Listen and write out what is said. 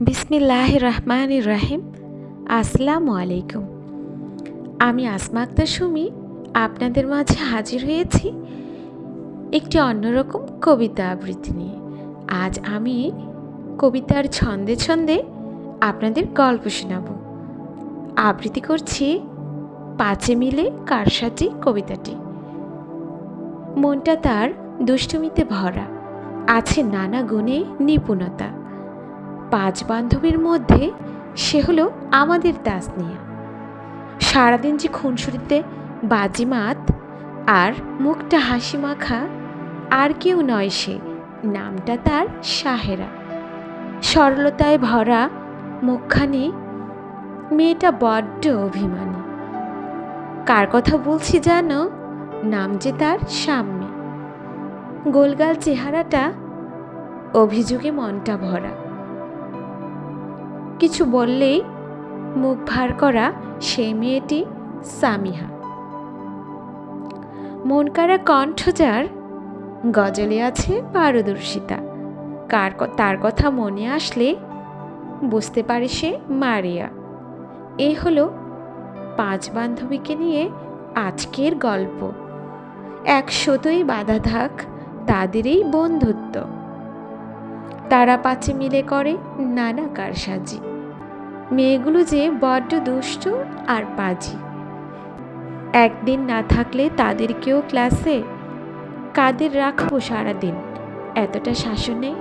বিসমিল্লাহির রহমানির রহিম। আসসালামু আলাইকুম। আমি আসমা আক্তার সুমি আপনাদের মাঝে হাজির হয়েছি একটি অন্যরকম কবিতা আবৃত্তি নিয়ে। আজ আমি কবিতার ছন্দে ছন্দে আপনাদের গল্প শোনাব। আবৃত্তি করছি পাঁচে মিলে কারসাজি কবিতাটি। মনটা তার দুষ্টুমিতে ভরা, আছে নানা গুণে নিপুণতা। পাঁচ বান্ধবীর মধ্যে সে হলো আমাদের তাসনিয়া। সারাদিন যে খুনসুটিতে বাজিমাত আর মুখটা হাসি মাখা, আর কেউ নয় সে, নামটা তার সাহেরা। সরলতায় ভরা মুখখানি, মেয়েটা বড্ড অভিমানী। কার কথা বলছি জানো? নাম যে তার সাম্যে। গোলগাল চেহারাটা, অভিযোগে মনটা ভরা। কিছু বললেই মুখ ভার করা সেই মেয়েটি সামিহা। মনকাড়া কণ্ঠ যার, গজলে আছে পারদর্শিতা। তার কথা মনে আসলে বুঝতে পারে সে মারিয়া। এই হলো পাঁচ বান্ধবীকে নিয়ে আজকের গল্প। একশতই বাধা থাক তাদের এই বন্ধুত্ব। তারা পাঁচে মিলে করে নানা কারসাজি। মেয়েগুলো যে বড্ড দুষ্ট আর পাজি। একদিন না থাকলে তাদেরকেও ক্লাসে কাদের রাখবো সারাদিন, এতটা শাসনে